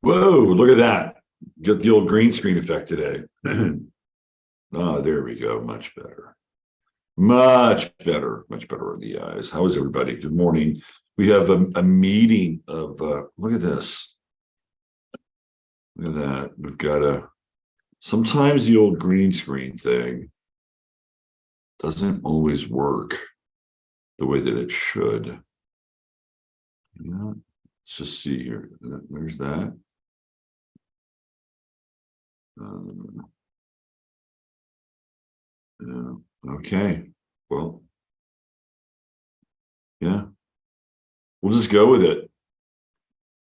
Whoa, look at that. Get the old green screen effect today. Oh, there we go. Much better. Much better. Much better on the eyes. How is everybody? Good morning. We have a meeting of, look at this. Look at that. We've got sometimes the old green screen thing doesn't always work the way that it should. Yeah, let's just see here. There's that. Yeah. Okay. Well, yeah, we'll just go with it.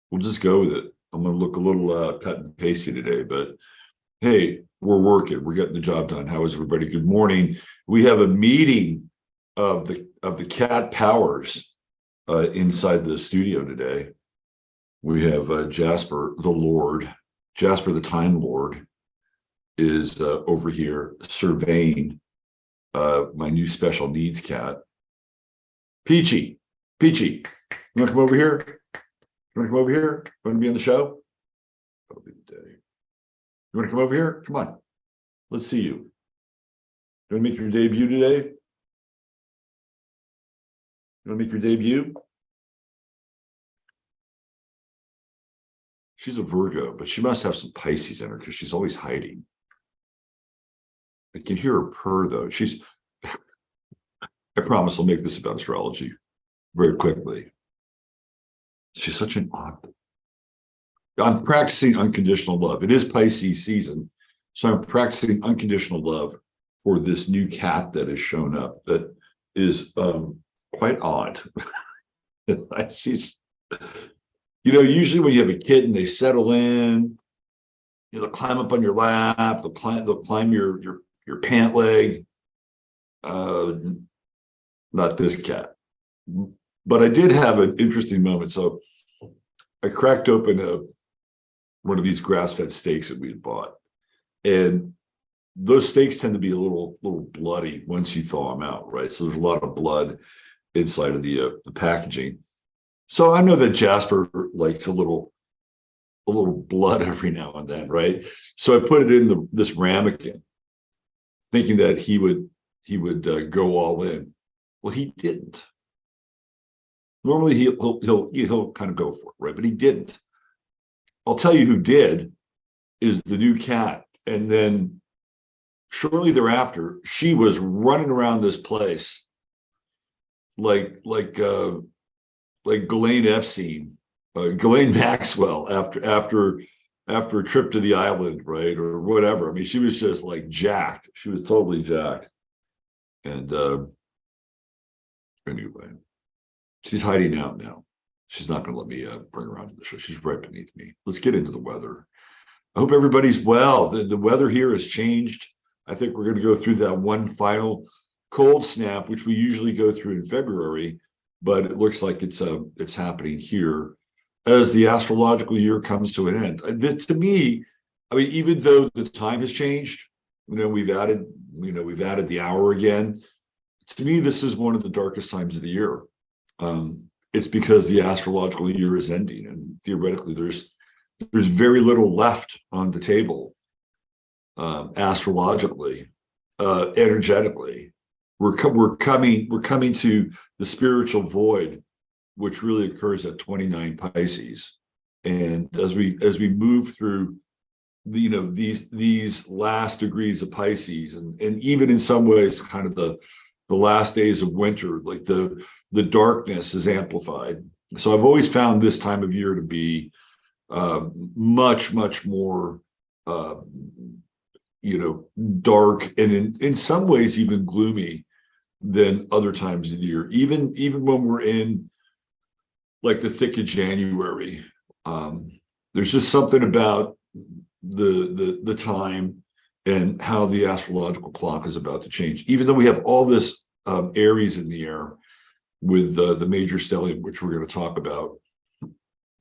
We'll just go with it. I'm going to look a little cut and pasty today, but hey, we're working. We're getting the job done. How is everybody? Good morning. We have a meeting of the cat powers inside the studio today. We have Jasper the Lord, Jasper the Time Lord, is over here surveying my new special needs cat, Peachy. Peachy, you want to come over here? You want to come over here? You want to be on the show? That'll be the day. You want to come over here? Come on. Let's see you. You want to make your debut today? You want to make your debut? She's a Virgo, but she must have some Pisces in her because she's always hiding. I can hear her purr, though. I promise I'll make this about astrology very quickly. She's such an odd. I'm practicing unconditional love. It is Pisces season, so I'm practicing unconditional love for this new cat that has shown up that is quite odd. She's, usually when you have a kitten, they settle in, they'll climb up on your lap, they'll climb your pant leg. Not this cat. But I did have an interesting moment. So I cracked open one of these grass-fed steaks that we had bought, and those steaks tend to be a little bloody once you thaw them out, right? So there's a lot of blood inside of the packaging. So I know that Jasper likes a little blood every now and then, right? So I put it in this ramekin, thinking that he would go all in. Well, he didn't. Normally he'll kind of go for it, right? But he didn't. I'll tell you who did is the new cat. And then shortly thereafter, she was running around this place like Ghislaine Epstein, Ghislaine Maxwell after a trip to the island, right? Or whatever. I mean, she was just like jacked. She was totally jacked. And anyway, she's hiding out now. She's not going to let me bring her onto the show. She's right beneath me. Let's get into the weather. I hope everybody's well. The weather here has changed. I think we're going to go through that one final cold snap, which we usually go through in February, but it looks like it's happening here as the astrological year comes to an end. To me, I mean, even though the time has changed, we've added the hour again. To me, this is one of the darkest times of the year. It's because the astrological year is ending, and theoretically, there's very little left on the table. Astrologically, energetically, we're coming to the spiritual void, which really occurs at 29 Pisces, and as we move through these last degrees of Pisces, and even in some ways, kind of the last days of winter, like the darkness is amplified. So I've always found this time of year to be much more dark, and in some ways even gloomy than other times of the year, even when we're in like the thick of January. There's just something about the time and how the astrological clock is about to change, even though we have all this Aries in the air with the major stellium, which we're going to talk about,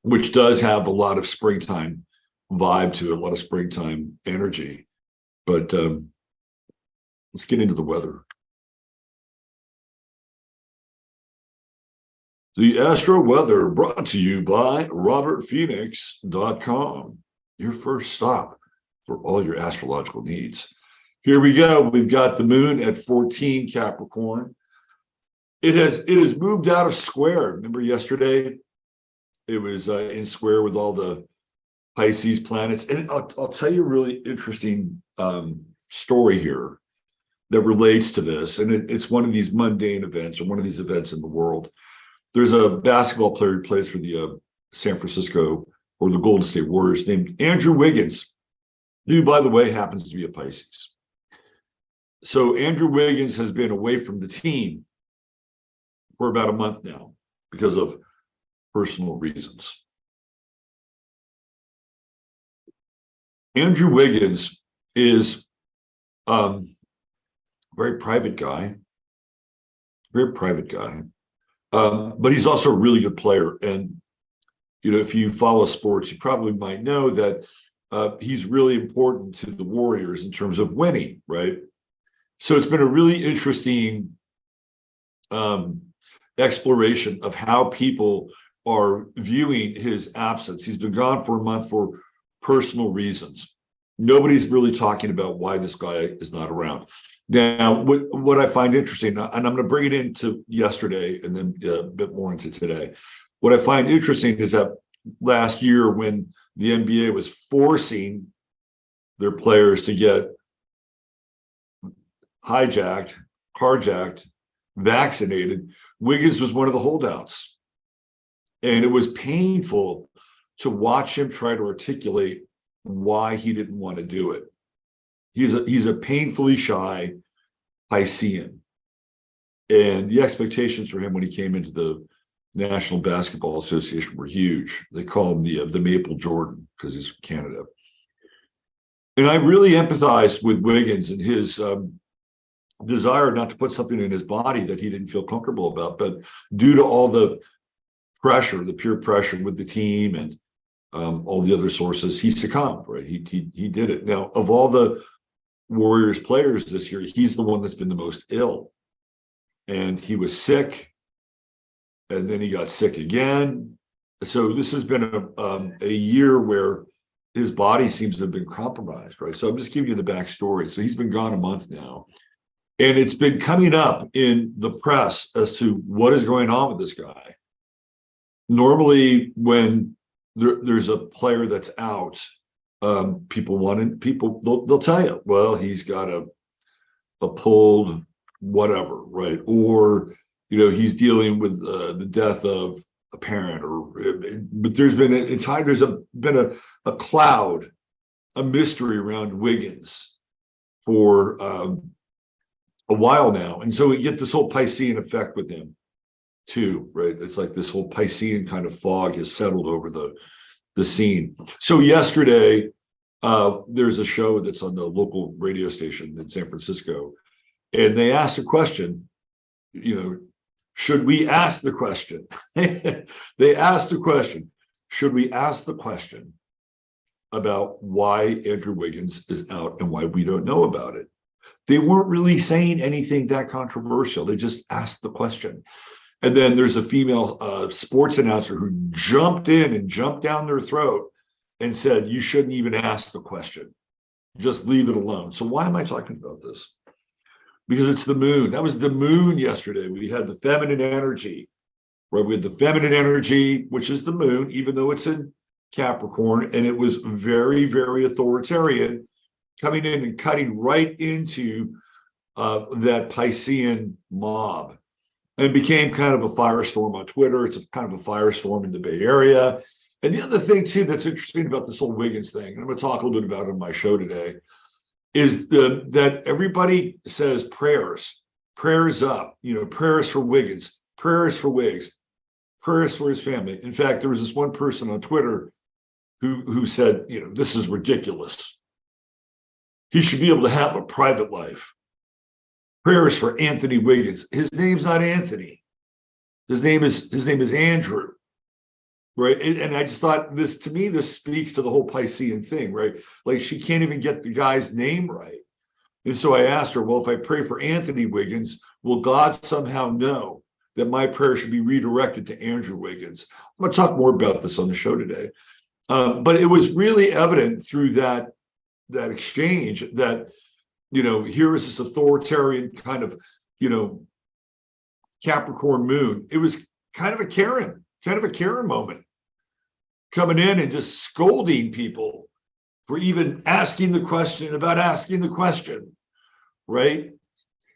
which does have a lot of springtime vibe to it, a lot of springtime energy. But let's get into the weather. The Astro Weather brought to you by robertphoenix.com, your first stop for all your astrological needs. Here we go. We've got the moon at 14 Capricorn. It has moved out of square. Remember yesterday, it was in square with all the Pisces planets. And I'll tell you a really interesting story here that relates to this. And it's one of these mundane events, or one of these events in the world. There's a basketball player who plays for the San Francisco or the Golden State Warriors named Andrew Wiggins, who, by the way, happens to be a Pisces. So Andrew Wiggins has been away from the team for about a month now because of personal reasons. Andrew Wiggins is a very private guy, but he's also a really good player. And, you know, if you follow sports, you probably might know that he's really important to the Warriors in terms of winning, right? So it's been a really interesting exploration of how people are viewing his absence. He's been gone for a month for personal reasons. Nobody's really talking about why this guy is not around. Now, what I find interesting, and I'm going to bring it into yesterday and then a bit more into today. What I find interesting is that last year, when the NBA was forcing their players to get hijacked, carjacked, vaccinated, Wiggins was one of the holdouts. And it was painful to watch him try to articulate why he didn't want to do it. He's a painfully shy Piscean. And the expectations for him when he came into the National Basketball Association were huge. They call him the Maple Jordan because he's from Canada. And I really empathized with Wiggins and his desire not to put something in his body that he didn't feel comfortable about, but due to all the pressure, the peer pressure with the team and all the other sources, he succumbed, right? He did it. Now, of all the Warriors players this year, he's the one that's been the most ill. And he was sick, and then he got sick again. So this has been a year where his body seems to have been compromised, right? So I'm just giving you the backstory. So he's been gone a month now. And it's been coming up in the press as to what is going on with this guy. Normally, when there's a player that's out, they'll tell you, well, he's got a pulled whatever, right? Or, you know, he's dealing with the death of a parent, but there's been a cloud, a mystery around Wiggins for a while now. And so we get this whole Piscean effect with him too, right? It's like this whole Piscean kind of fog has settled over the scene. So yesterday, there's a show that's on the local radio station in San Francisco, and they asked a question, you know, should we ask the question? They asked the question, should we ask the question about why Andrew Wiggins is out and why we don't know about it? They weren't really saying anything that controversial. They just asked the question. And then there's a female sports announcer who jumped in and jumped down their throat and said, you shouldn't even ask the question. Just leave it alone. So why am I talking about this? Because it's the moon. That was the moon yesterday. We had the feminine energy, right? We had the feminine energy, which is the moon, even though it's in Capricorn, and it was very, very authoritarian, coming in and cutting right into that Piscean mob, and became kind of a firestorm on Twitter. It's a kind of a firestorm in the Bay Area. And the other thing, too, that's interesting about this whole Wiggins thing, and I'm going to talk a little bit about it on my show today, is that everybody says prayers up, you know, prayers for Wiggins, prayers for Wiggs, prayers for his family. In fact, there was this one person on Twitter who said, you know, this is ridiculous. He should be able to have a private life. Prayers for Anthony Wiggins. His name's not Anthony. His name is Andrew, right? And I just thought this speaks to the whole Piscean thing, right? Like she can't even get the guy's name right. And so I asked her, well, if I pray for Anthony Wiggins, will God somehow know that my prayer should be redirected to Andrew Wiggins. I'm going to talk more about this on the show today. But it was really evident through that exchange that, here is this authoritarian kind of, Capricorn moon. It was kind of a Karen moment, coming in and just scolding people for even asking the question about asking the question, right?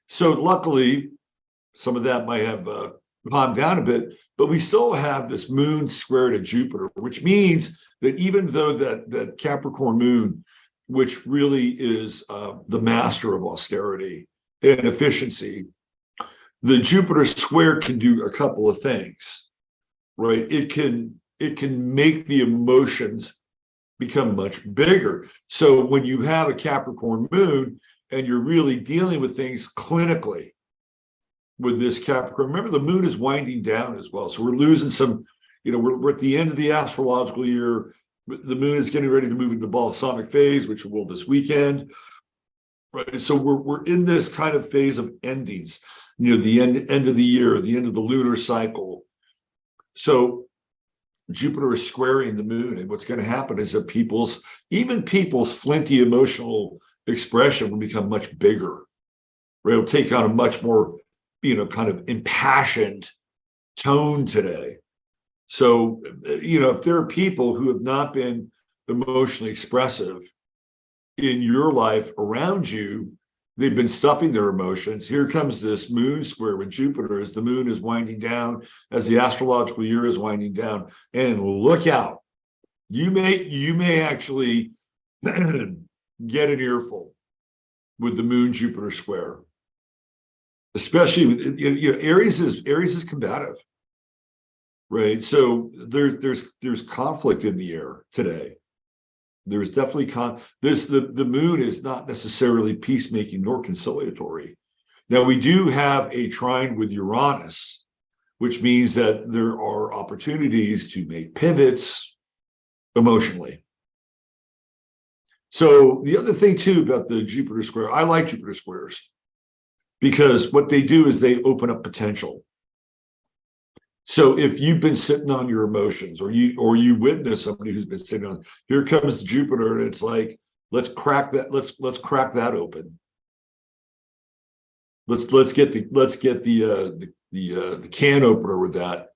So luckily, some of that might have calmed down a bit, but we still have this moon square to Jupiter, which means that even though that Capricorn moon, which really is the master of austerity and efficiency, the Jupiter square can do a couple of things, right? It can make the emotions become much bigger. So when you have a Capricorn moon and you're really dealing with things clinically with this Capricorn, remember the moon is winding down as well. So we're losing some, we're at the end of the astrological year. The moon is getting ready to move into the balsamic phase, which will this weekend, right? So we're in this kind of phase of endings, the end of the year, the end of the lunar cycle. So Jupiter is squaring the moon, and what's going to happen is that people's flinty emotional expression will become much bigger. Right? It'll take on a much more, kind of impassioned tone today. So, if there are people who have not been emotionally expressive in your life around you, they've been stuffing their emotions. Here comes this moon square with Jupiter as the moon is winding down, as the astrological year is winding down. And look out, you may actually get an earful with the moon Jupiter square, especially with Aries is combative, right? So there's conflict in the air today. There's definitely the moon is not necessarily peacemaking nor conciliatory. Now we do have a trine with Uranus, which means that there are opportunities to make pivots emotionally. So the other thing too about the Jupiter square, I like Jupiter squares because what they do is they open up potential. So if you've been sitting on your emotions, or you witness somebody who's been sitting on, here comes Jupiter, and it's like, let's crack that open. Let's get the can opener with that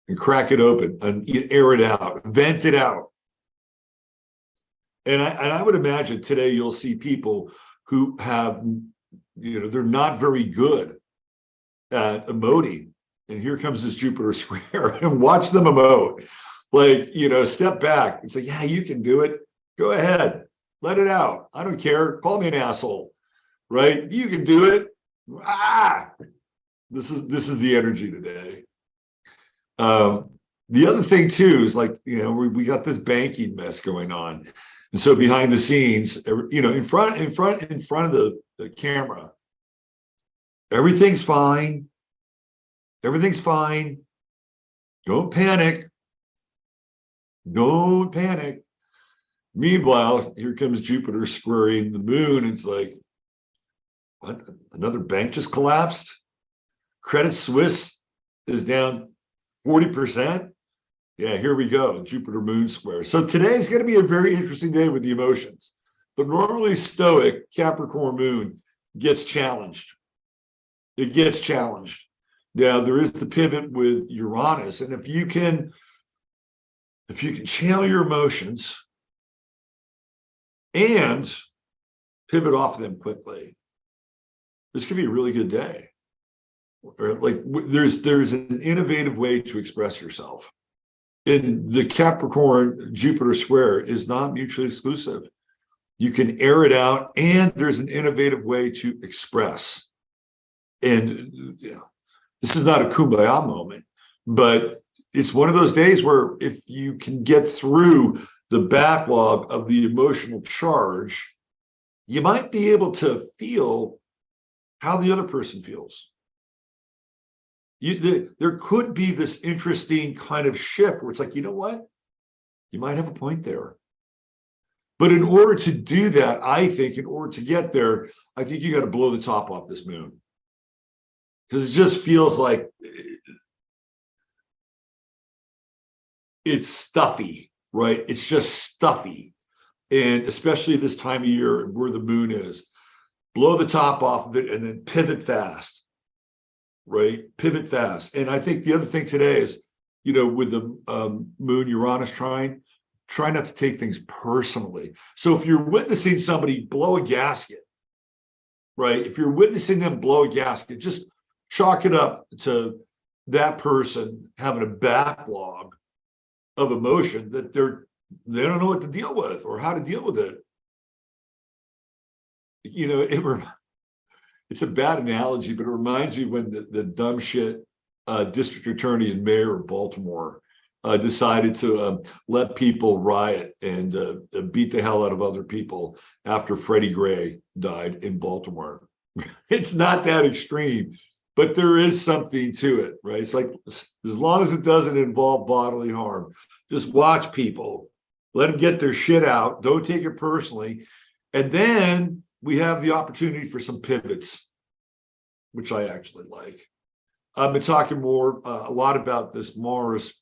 and crack it open and air it out, vent it out. And I would imagine today you'll see people who have, they're not very good at emoting. And here comes this Jupiter square, and watch them emote. Like, step back. It's like, yeah, you can do it. Go ahead. Let it out. I don't care. Call me an asshole, right? You can do it. This is the energy today. The other thing too is like, we got this banking mess going on. And so behind the scenes, in front of the camera, everything's fine. Everything's fine. Don't panic. Don't panic. Meanwhile, here comes Jupiter squaring the moon. It's like, what? Another bank just collapsed? Credit Suisse is down 40%. Yeah, here we go. Jupiter moon square. So today is going to be a very interesting day with the emotions. The normally stoic Capricorn moon gets challenged. It gets challenged. Now, there is the pivot with Uranus, and if you can channel your emotions and pivot off them quickly, this could be a really good day. Or like there's an innovative way to express yourself. And the Capricorn Jupiter square is not mutually exclusive. You can air it out, and there's an innovative way to express. And this is not a kumbaya moment, but it's one of those days where if you can get through the backlog of the emotional charge, you might be able to feel how the other person feels. There could be this interesting kind of shift where it's like, you know what? You might have a point there. But in order to do that, I think in order to get there, I think you got to blow the top off this moon. because it just feels like it's stuffy, right? It's just stuffy. And especially this time of year where the moon is, blow the top off of it and then pivot fast, right? Pivot fast. And I think the other thing today is, with the moon Uranus trine, try not to take things personally. So if you're witnessing somebody blow a gasket, right? If you're witnessing them blow a gasket, just chalk it up to that person having a backlog of emotion that they don't know what to deal with or how to deal with it. It's a bad analogy, but it reminds me when the dumb shit district attorney and mayor of Baltimore decided to let people riot and beat the hell out of other people after Freddie Gray died in Baltimore. It's not that extreme, but there is something to it, right? It's like, as long as it doesn't involve bodily harm, just watch people, let them get their shit out, don't take it personally. And then we have the opportunity for some pivots, which I actually like. I've been talking a lot about this Mars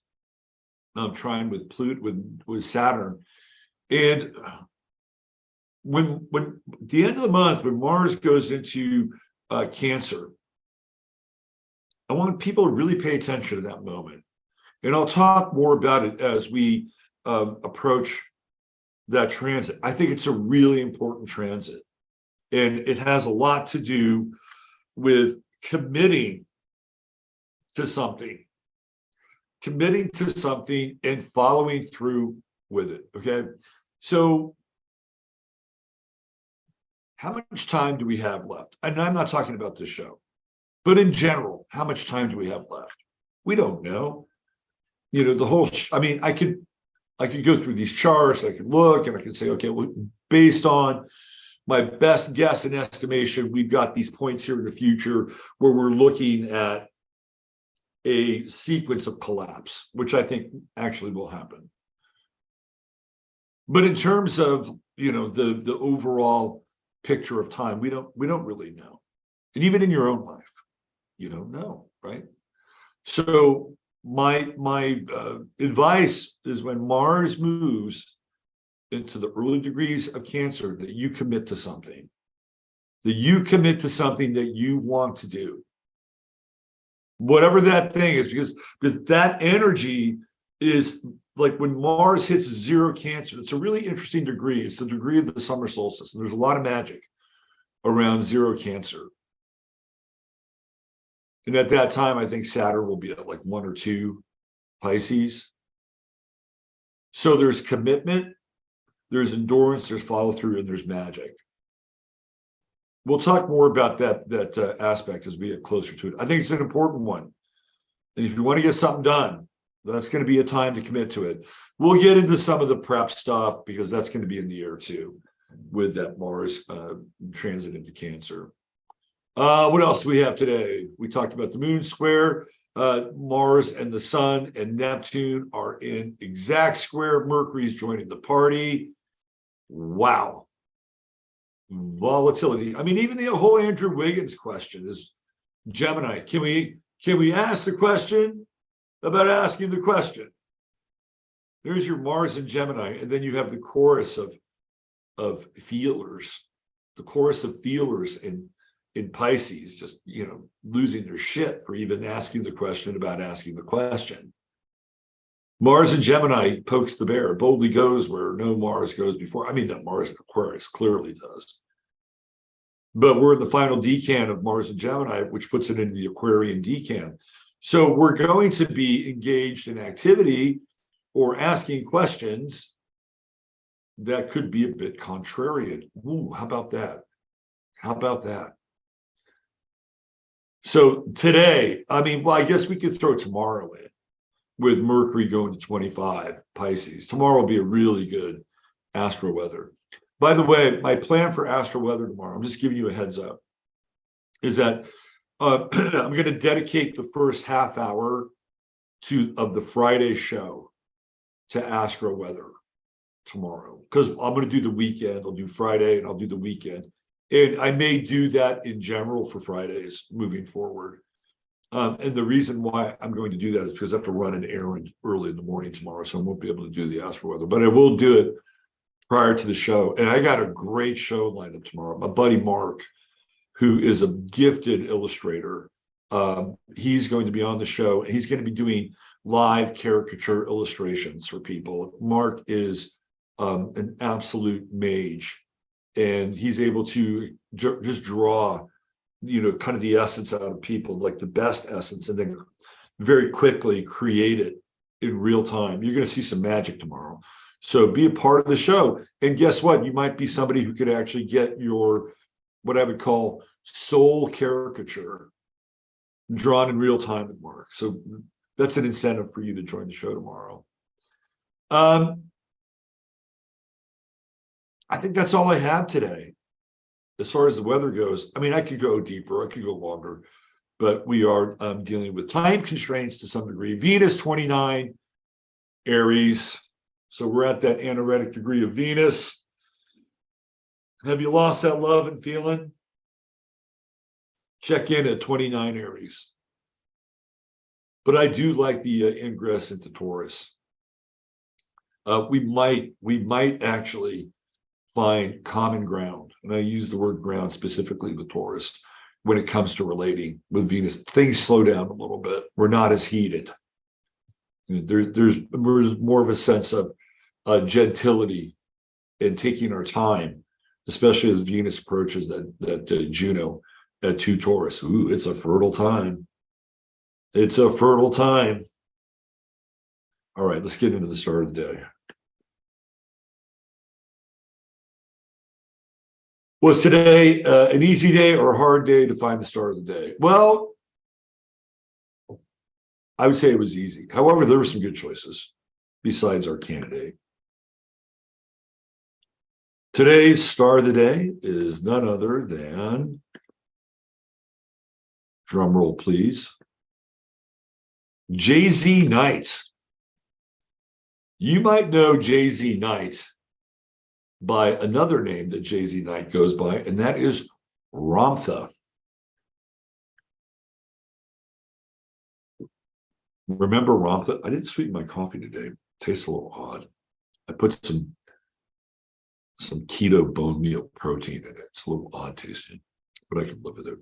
trine with Pluto, with Saturn. And when at the end of the month, when Mars goes into Cancer, I want people to really pay attention to that moment. And I'll talk more about it as we approach that transit. I think it's a really important transit. And it has a lot to do with committing to something and following through with it. Okay. So how much time do we have left? And I'm not talking about this show, but in general, how much time do we have left? We don't know. The whole, I could go through these charts, I could look and I could say, okay, well, based on my best guess and estimation, we've got these points here in the future where we're looking at a sequence of collapse, which I think actually will happen. But in terms of, the overall picture of time, we don't really know. And even in your own life, you don't know, right? So my advice is when Mars moves into the early degrees of Cancer, that you commit to something, that you want to do, whatever that thing is, because that energy is like when Mars hits 0 Cancer. It's a really interesting degree. It's the degree of the summer solstice, and there's a lot of magic around 0 Cancer. And at that time, I think Saturn will be at like 1 or 2 Pisces. So there's commitment, there's endurance, there's follow through, and there's magic. We'll talk more about that aspect as we get closer to it. I think it's an important one. And if you want to get something done, that's going to be a time to commit to it. We'll get into some of the prep stuff because that's going to be in the air too with that Mars transit into Cancer. What else do we have today? We talked about the moon square. Mars and the sun and Neptune are in exact square. Mercury's joining the party. Wow. Volatility. Even the whole Andrew Wiggins question is Gemini. Can we ask the question about asking the question? There's your Mars and Gemini, and then you have the chorus of feelers, in Pisces, just losing their shit for even asking the question about asking the question. Mars and Gemini pokes the bear, boldly goes where no Mars goes before. That Mars in Aquarius clearly does. But we're in the final decan of Mars and Gemini, which puts it into the Aquarian decan. So we're going to be engaged in activity or asking questions that could be a bit contrarian. Ooh, how about that? So today, I guess we could throw tomorrow in with Mercury going to 25 Pisces. Tomorrow will be a really good astro weather. By the way, my plan for astro weather tomorrow, I'm just giving you a heads up, is that I'm going to dedicate the first half hour of the Friday show to astro weather tomorrow, because I'm going to do the weekend. I'll do Friday and I'll do the weekend. And I may do that in general for Fridays moving forward. And the reason why I'm going to do that is because I have to run an errand early in the morning tomorrow, so I won't be able to do the Astro Weather, but I will do it prior to the show. And I got a great show lined up tomorrow. My buddy Mark, who is a gifted illustrator, he's going to be on the show, and he's going to be doing live caricature illustrations for people. Mark is an absolute mage, and he's able to just draw, kind of the essence out of people, like the best essence, and then very quickly create it in real time. You're going to see some magic tomorrow. So be a part of the show. And guess what? You might be somebody who could actually get your, what I would call soul caricature drawn in real time with Mark. So that's an incentive for you to join the show tomorrow. I think that's all I have today. As far as the weather goes, I mean, I could go deeper, I could go longer, but we are dealing with time constraints to some degree. Venus 29, Aries. So we're at that anaretic degree of Venus. Have you lost that love and feeling? Check in at 29 Aries. But I do like the ingress into Taurus. We might actually find common ground, and I use the word ground specifically with Taurus when it comes to relating with Venus. Things slow down a little bit. We're not as heated. There's more of a sense of gentility and taking our time, especially as Venus approaches that Juno at 2 Taurus. Ooh, it's a fertile time. It's a fertile time. All right, let's get into the start of the day. Was today an easy day or a hard day to find the start of the day? Well, I would say it was easy. However, there were some good choices besides our candidate. Today's star of the day is none other than, drum roll please, Jay-Z Knight. You might know Jay-Z Knight by another name that Jay-Z Knight goes by, and that is Ramtha. Remember Ramtha? I didn't sweeten my coffee today. It tastes a little odd. I put some keto bone meal protein in it. It's a little odd tasting, but I can live with it.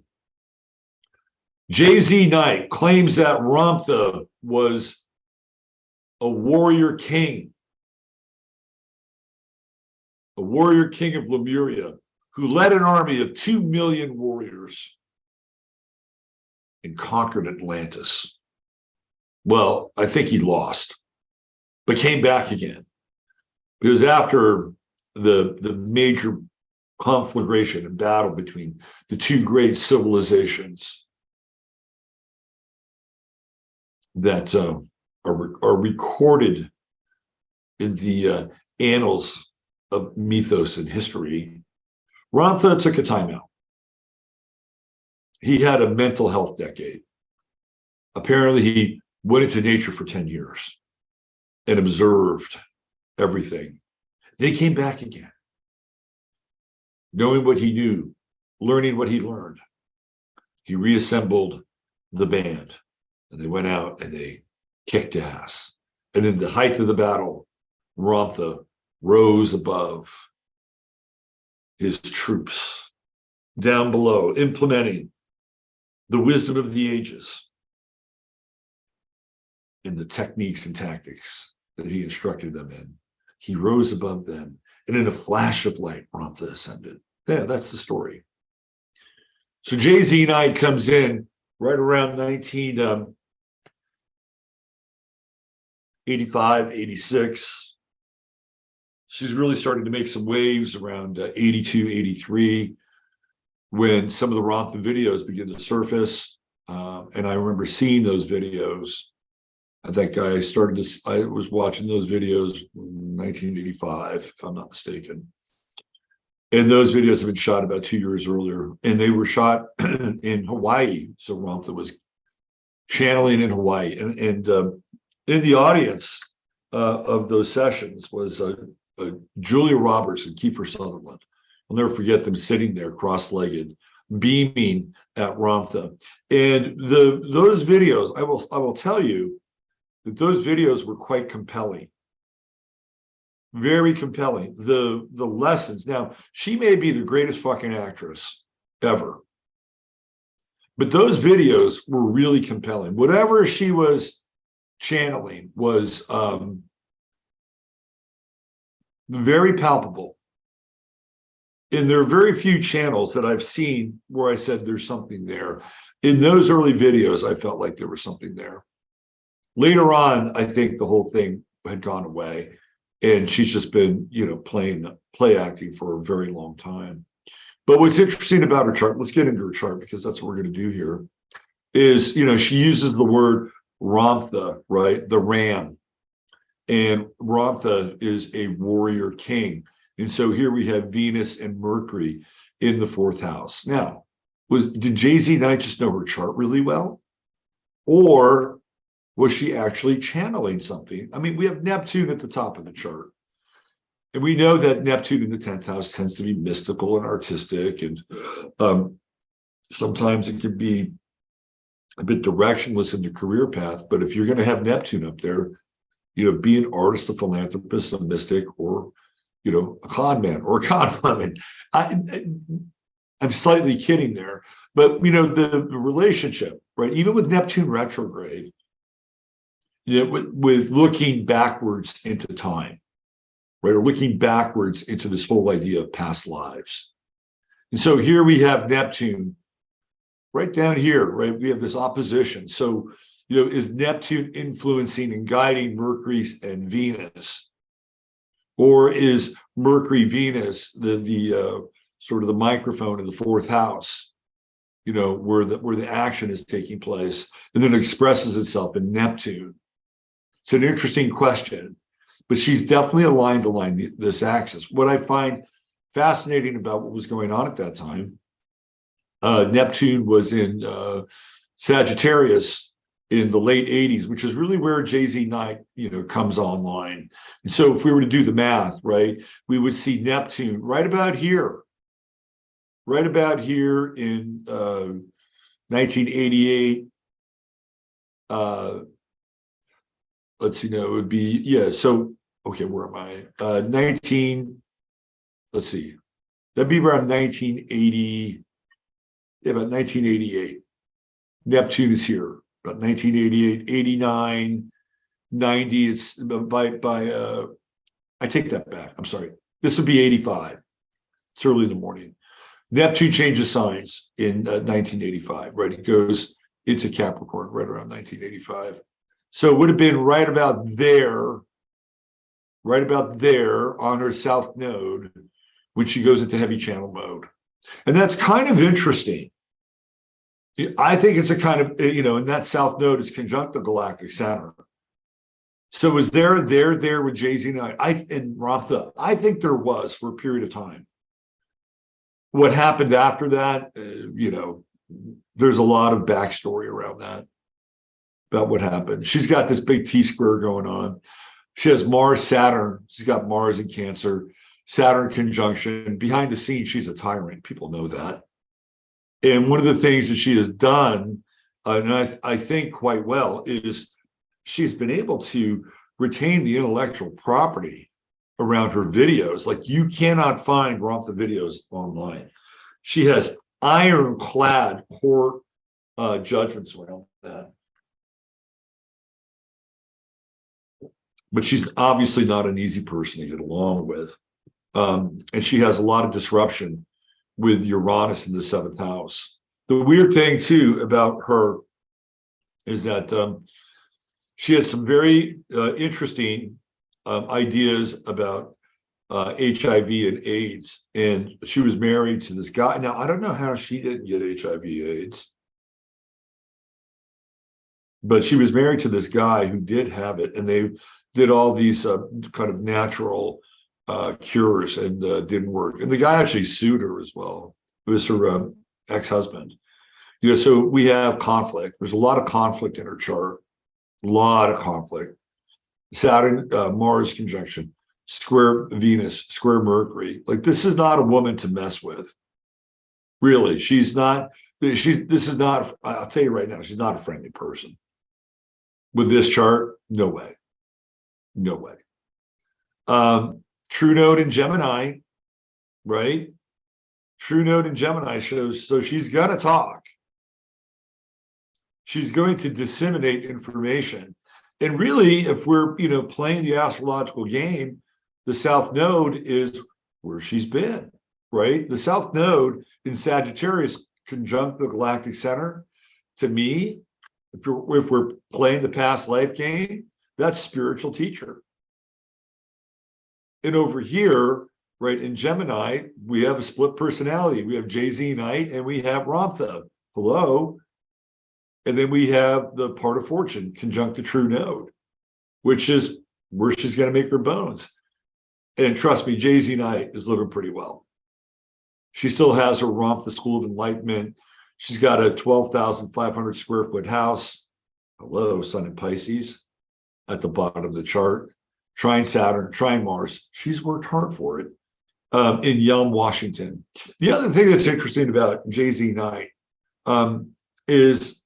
Jay-Z Knight claims that Ramtha was a warrior king of Lemuria, who led an army of 2 million warriors and conquered Atlantis. Well, I think he lost, but came back again. Because after the major conflagration and battle between the two great civilizations that are recorded in the annals of mythos and history, Ramtha took a timeout. He had a mental health decade. Apparently, he went into nature for 10 years and observed everything. Then he came back again, knowing what he knew, learning what he learned. He reassembled the band, and they went out and they kicked ass. And in the height of the battle, Ramtha rose above his troops down below, implementing the wisdom of the ages in the techniques and tactics that he instructed them in. He rose above them, and in a flash of light, Ramtha ascended. Yeah, that's the story. So Jay-Z Knight comes in right around 1985, 86. She's really starting to make some waves around 82, 83, when some of the Ramtha videos begin to surface. And I remember seeing those videos. I think I was watching those videos in 1985, if I'm not mistaken. And those videos have been shot about 2 years earlier, and they were shot in Hawaii. So Ramtha was channeling in Hawaii. And in the audience of those sessions was Julia Roberts and Kiefer Sutherland. I'll never forget them sitting there cross-legged, beaming at Ramtha. And those videos, I will tell you that those videos were quite compelling. Very compelling. The lessons. Now, she may be the greatest fucking actress ever, but those videos were really compelling. Whatever she was channeling was very palpable. And there are very few channels that I've seen where I said there's something there. In those early videos, I felt like there was something there. Later on, I think the whole thing had gone away, and she's just been, play acting for a very long time. But what's interesting about her chart, let's get into her chart because that's what we're going to do here, is, she uses the word Ramtha, right? The ram. And Ramtha is a warrior king. And so here we have Venus and Mercury in the fourth house. Now, did Jay-Z Knight just know her chart really well? Or was she actually channeling something? I mean, we have Neptune at the top of the chart. And we know that Neptune in the 10th house tends to be mystical and artistic. And sometimes it can be a bit directionless in the career path. But if you're going to have Neptune up there, be an artist, a philanthropist, a mystic, or, a con man or a con woman. I'm slightly kidding there. But, the relationship, right? Even with Neptune retrograde, with looking backwards into time, right? Or looking backwards into this whole idea of past lives. And so here we have Neptune right down here, right? We have this opposition. So, is Neptune influencing and guiding Mercury and Venus? Or is Mercury, Venus, the sort of the microphone in the fourth house, where the action is taking place, and then it expresses itself in Neptune? It's an interesting question, but she's definitely aligned along this axis. What I find fascinating about what was going on at that time, Neptune was in Sagittarius in the late 80s, which is really where Jay-Z Knight, comes online. And so if we were to do the math, right, we would see Neptune right about here in 1988. Let's see, no, it would be, yeah, so, okay, where am I? Let's see, that'd be around 1980, yeah, about 1988. Neptune is here, about 1988, 89, 90, it's I take that back, I'm sorry. This would be 85, it's early in the morning. Neptune changes signs in 1985, right? It goes into Capricorn right around 1985. So it would have been right about there on her south node when she goes into heavy channel mode. And that's kind of interesting. I think it's a kind of, and that south node is conjunct the galactic center. So was there with Jay-Z and Ramtha? I think there was for a period of time. What happened after that, there's a lot of backstory around that, about what happened. She's got this big T-square going on. She has Mars, Saturn. She's got Mars in Cancer, Saturn conjunction. Behind the scenes, she's a tyrant. People know that. And one of the things that she has done, and I think quite well, is she's been able to retain the intellectual property around her videos. Like, you cannot find Ramtha videos online. She has ironclad court judgments around that. But she's obviously not an easy person to get along with. And she has a lot of disruption with Uranus in the seventh house. The weird thing, too, about her is that she has some very interesting ideas about HIV and AIDS. And she was married to this guy. Now, I don't know how she didn't get HIV/AIDS, but she was married to this guy who did have it, and they did all these kind of natural cures, and didn't work. And the guy actually sued her as well. It was her ex-husband. So we have conflict. There's a lot of conflict in her chart. A lot of conflict. Saturn, Mars conjunction, square Venus, square Mercury. Like, this is not a woman to mess with. Really, she's not. This is not. I'll tell you right now, she's not a friendly person. With this chart, no way, no way. True node in Gemini, right? True node in Gemini shows, so she's gonna talk. She's going to disseminate information. And really, if we're playing the astrological game, the South Node is where she's been, right? The South Node in Sagittarius conjunct the galactic center. To me, if we're playing the past life game, that's spiritual teacher. And over here, right, in Gemini, we have a split personality. We have Jay-Z Knight and we have Ramtha. Hello. And then we have the part of fortune conjunct the true node, which is where she's going to make her bones. And trust me, Jay-Z Knight is living pretty well. She still has her Ramtha School of Enlightenment. She's got a 12,500 square foot house. Hello, Sun in Pisces at the bottom of the chart. Trine Saturn, trine Mars. She's worked hard for it in Yelm, Washington. The other thing that's interesting about Jay-Z Knight is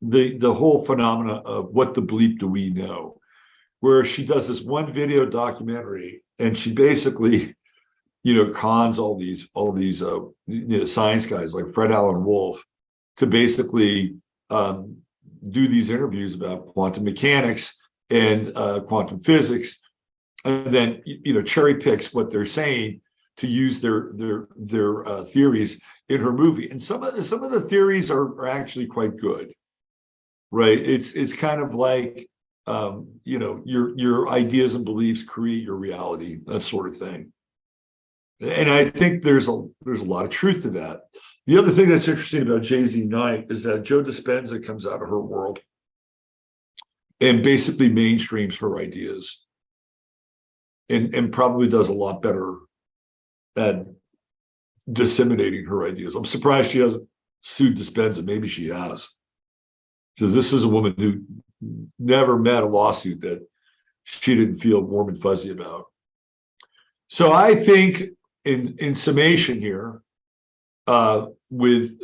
the whole phenomena of what the bleep do we know, where she does this one video documentary and she basically, cons all these science guys like Fred Allen Wolf to basically do these interviews about quantum mechanics and quantum physics, and then cherry picks what they're saying to use their theories in her movie. And some of the theories are actually quite good, right? It's kind of like your ideas and beliefs create your reality, that sort of thing. And I think there's a lot of truth to that. The other thing that's interesting about Jay-Z Knight is that Joe Dispenza comes out of her world and basically mainstreams her ideas and probably does a lot better at disseminating her ideas. I'm surprised she hasn't sued Dispenza. Maybe she has, because this is a woman who never met a lawsuit that she didn't feel warm and fuzzy about. So I think in summation here, with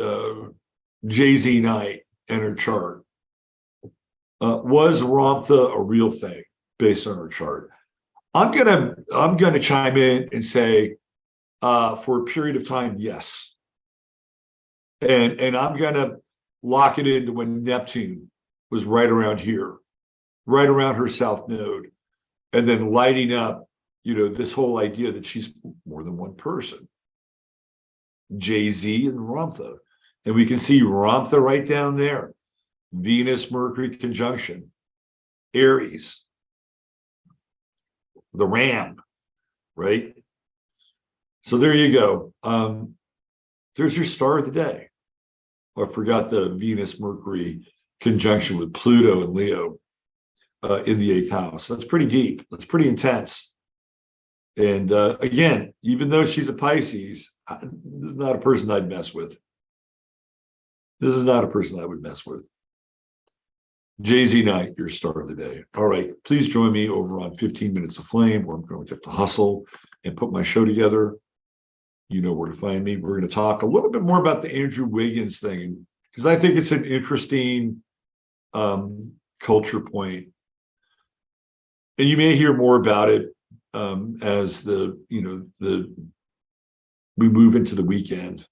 Jay-Z Knight and her chart, was Ramtha a real thing based on her chart? I'm gonna chime in and say for a period of time, yes. And I'm gonna lock it into when Neptune was right around here, right around her south node, and then lighting up, this whole idea that she's more than one person. Jay-Z and Ramtha. And we can see Ramtha right down there. Venus, Mercury conjunction, Aries, the Ram, right? So there you go. There's your star of the day. Oh, I forgot the Venus, Mercury conjunction with Pluto and Leo in the 8th house. That's pretty deep. That's pretty intense. And again, even though she's a Pisces, this is not a person I'd mess with. This is not a person I would mess with. Jay-Z Knight, your star of the day. All right, please join me over on 15 Minutes of Flame, where I'm going to have to hustle and put my show together. You know where to find me. We're going to talk a little bit more about the Andrew Wiggins thing, because I think it's an interesting culture point. And you may hear more about it as we move into the weekend.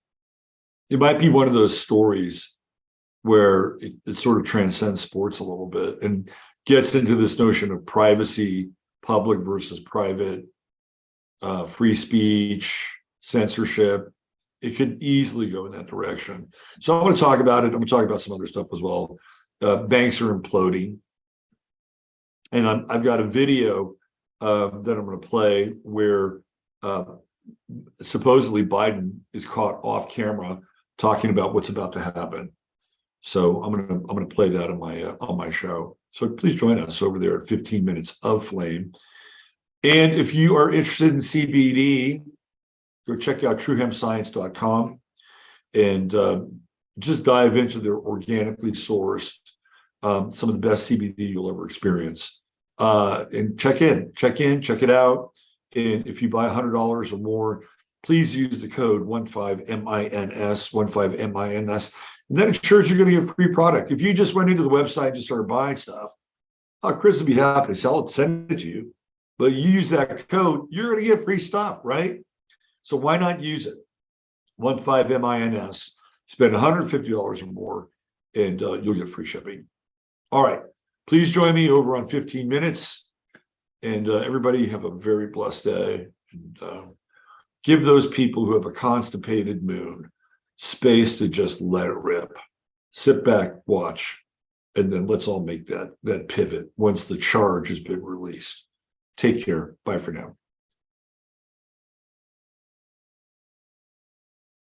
It might be one of those stories where it sort of transcends sports a little bit and gets into this notion of privacy, public versus private, free speech, censorship. It could easily go in that direction. So I'm going to talk about it. I'm going to talk about some other stuff as well. Banks are imploding. And I've got a video that I'm going to play where supposedly Biden is caught off camera talking about what's about to happen. So I'm gonna play that on my show. So please join us over there at 15 Minutes of Flame. And if you are interested in CBD, go check out truehempscience.com and just dive into their organically sourced, some of the best CBD you'll ever experience. And check it out. And if you buy $100 or more, please use the code 15MINS, 15MINS, and that ensures you're going to get free product. If you just went into the website and just started buying stuff, Chris would be happy to sell it, send it to you. But you use that code, you're going to get free stuff, right? So why not use it? 15MINS, spend $150 or more, and you'll get free shipping. All right, please join me over on 15 minutes, and everybody have a very blessed day. And give those people who have a constipated moon space to just let it rip. Sit back, watch, and then let's all make that pivot once the charge has been released. Take care. Bye for now.